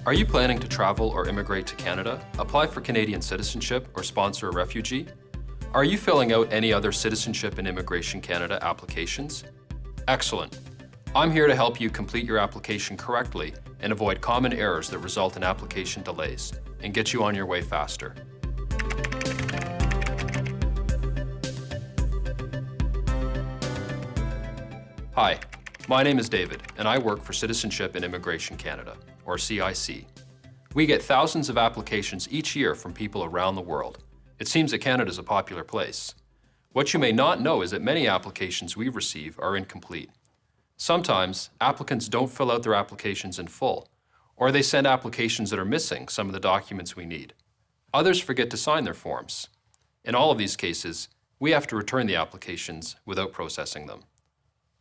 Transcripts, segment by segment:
Are you planning to travel or immigrate to Canada, apply for Canadian citizenship, or sponsor a refugee? Are you filling out any other Citizenship and Immigration Canada applications? Excellent. I'm here to help you complete your application correctly and avoid common errors that result in application delays and get you on your way faster. Hi, my name is David, and I work for Citizenship and Immigration Canada, or CIC. We get thousands of applications each year from people around the world. It seems that Canada is a popular place. What you may not know is that many applications we receive are incomplete. Sometimes, applicants don't fill out their applications in full, or they send applications that are missing some of the documents we need. Others forget to sign their forms. In all of these cases, we have to return the applications without processing them.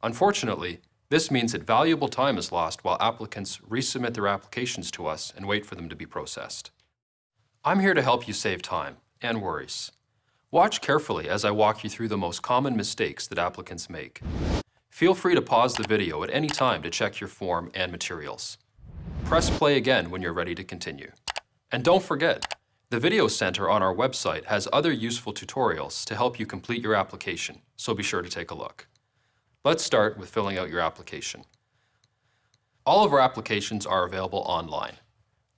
Unfortunately, this means that valuable time is lost while applicants resubmit their applications to us and wait for them to be processed. I'm here to help you save time and worries. Watch carefully as I walk you through the most common mistakes that applicants make. Feel free to pause the video at any time to check your form and materials. Press play again when you're ready to continue. And don't forget, the Video Center on our website has other useful tutorials to help you complete your application, so be sure to take a look. Let's start with filling out your application. All of our applications are available online.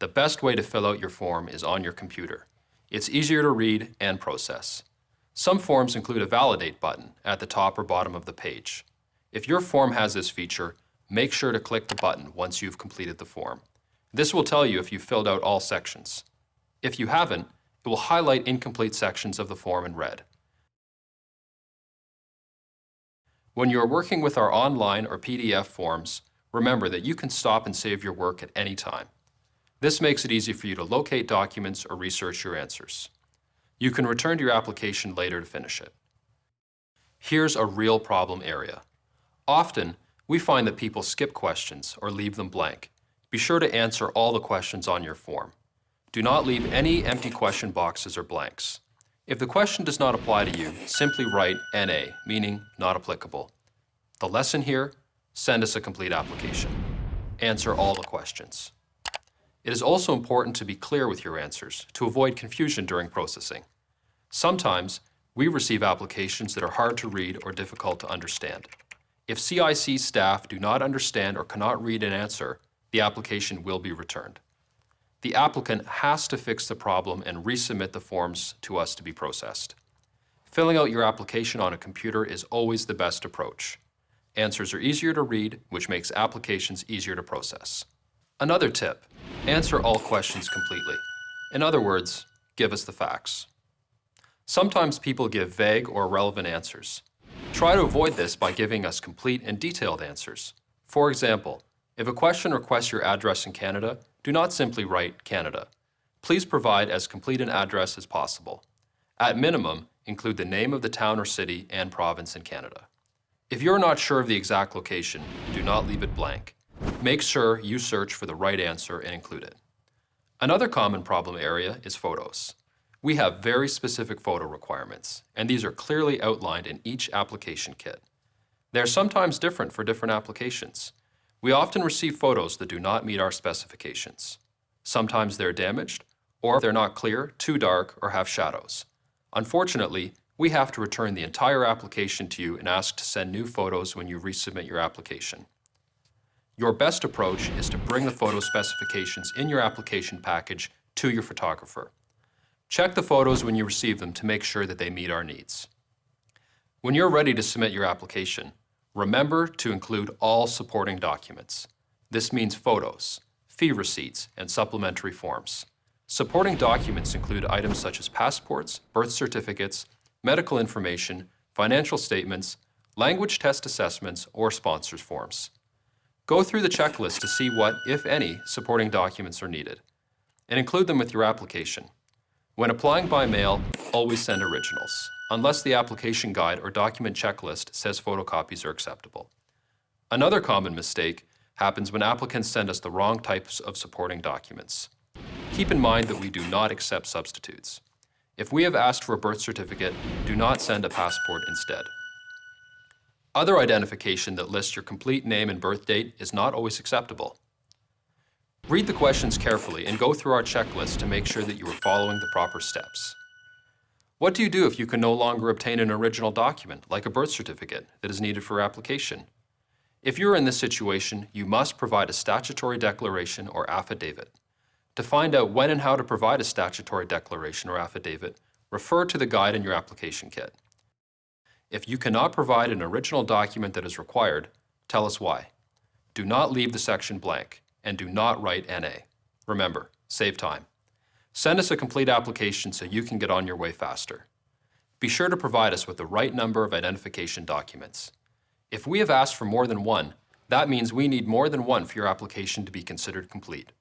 The best way to fill out your form is on your computer. It's easier to read and process. Some forms include a Validate button at the top or bottom of the page. If your form has this feature, make sure to click the button once you've completed the form. This will tell you if you've filled out all sections. If you haven't, it will highlight incomplete sections of the form in red. When you are working with our online or PDF forms, remember that you can stop and save your work at any time. This makes it easy for you to locate documents or research your answers. You can return to your application later to finish it. Here's a real problem area. Often, we find that people skip questions or leave them blank. Be sure to answer all the questions on your form. Do not leave any empty question boxes or blanks. If the question does not apply to you, simply write NA, meaning not applicable. The lesson here, send us a complete application. Answer all the questions. It is also important to be clear with your answers to avoid confusion during processing. Sometimes, we receive applications that are hard to read or difficult to understand. If CIC staff do not understand or cannot read an answer, the application will be returned. The applicant has to fix the problem and resubmit the forms to us to be processed. Filling out your application on a computer is always the best approach. Answers are easier to read, which makes applications easier to process. Another tip, answer all questions completely. In other words, give us the facts. Sometimes people give vague or irrelevant answers. Try to avoid this by giving us complete and detailed answers. For example, if a question requests your address in Canada, do not simply write Canada. Please provide as complete an address as possible. At minimum, include the name of the town or city and province in Canada. If you're not sure of the exact location, do not leave it blank. Make sure you search for the right answer and include it. Another common problem area is photos. We have very specific photo requirements, and these are clearly outlined in each application kit. They are sometimes different for different applications. We often receive photos that do not meet our specifications. Sometimes they're damaged, or they're not clear, too dark, or have shadows. Unfortunately, we have to return the entire application to you and ask to send new photos when you resubmit your application. Your best approach is to bring the photo specifications in your application package to your photographer. Check the photos when you receive them to make sure that they meet our needs. When you're ready to submit your application, remember to include all supporting documents. This means photos, fee receipts, and supplementary forms. Supporting documents include items such as passports, birth certificates, medical information, financial statements, language test assessments, or sponsors forms. Go through the checklist to see what, if any, supporting documents are needed, and include them with your application. When applying by mail, always send originals, unless the application guide or document checklist says photocopies are acceptable. Another common mistake happens when applicants send us the wrong types of supporting documents. Keep in mind that we do not accept substitutes. If we have asked for a birth certificate, do not send a passport instead. Other identification that lists your complete name and birth date is not always acceptable. Read the questions carefully and go through our checklist to make sure that you are following the proper steps. What do you do if you can no longer obtain an original document, like a birth certificate, that is needed for your application? If you are in this situation, you must provide a statutory declaration or affidavit. To find out when and how to provide a statutory declaration or affidavit, refer to the guide in your application kit. If you cannot provide an original document that is required, tell us why. Do not leave the section blank, and do not write NA. Remember, save time. Send us a complete application so you can get on your way faster. Be sure to provide us with the right number of identification documents. If we have asked for more than one, that means we need more than one for your application to be considered complete.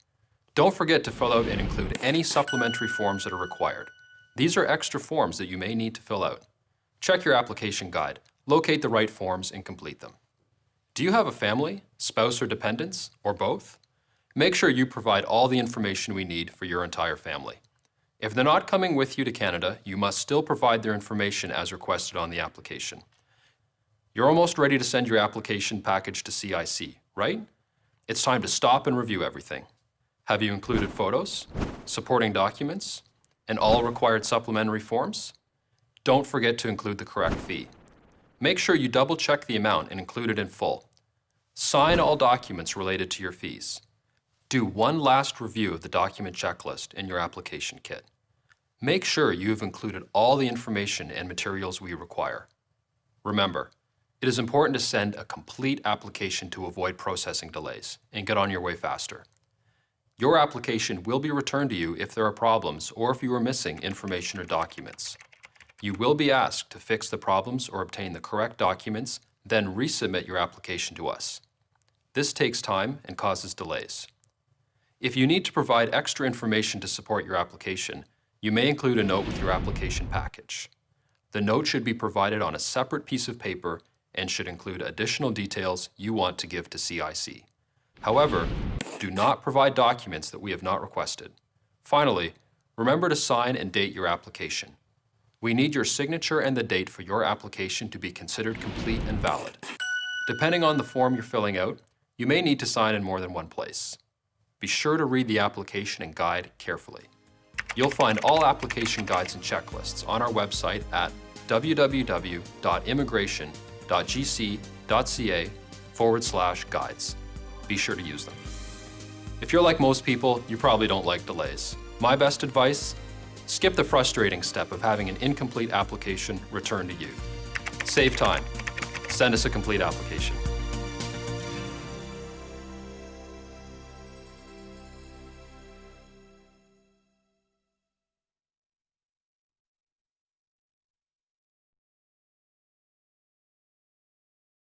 Don't forget to fill out and include any supplementary forms that are required. These are extra forms that you may need to fill out. Check your application guide, locate the right forms, and complete them. Do you have a family, spouse or dependents, or both? Make sure you provide all the information we need for your entire family. If they're not coming with you to Canada, you must still provide their information as requested on the application. You're almost ready to send your application package to CIC, right? It's time to stop and review everything. Have you included photos, supporting documents, and all required supplementary forms? Don't forget to include the correct fee. Make sure you double-check the amount and include it in full. Sign all documents related to your fees. Do one last review of the document checklist in your application kit. Make sure you have included all the information and materials we require. Remember, it is important to send a complete application to avoid processing delays and get on your way faster. Your application will be returned to you if there are problems or if you are missing information or documents. You will be asked to fix the problems or obtain the correct documents, then resubmit your application to us. This takes time and causes delays. If you need to provide extra information to support your application, you may include a note with your application package. The note should be provided on a separate piece of paper and should include additional details you want to give to CIC. However, do not provide documents that we have not requested. Finally, remember to sign and date your application. We need your signature and the date for your application to be considered complete and valid. Depending on the form you're filling out, you may need to sign in more than one place. Be sure to read the application and guide carefully. You'll find all application guides and checklists on our website at www.immigration.gc.ca/guides. Be sure to use them. If you're like most people, you probably don't like delays. My best advice? Skip the frustrating step of having an incomplete application returned to you. Save time. Send us a complete application.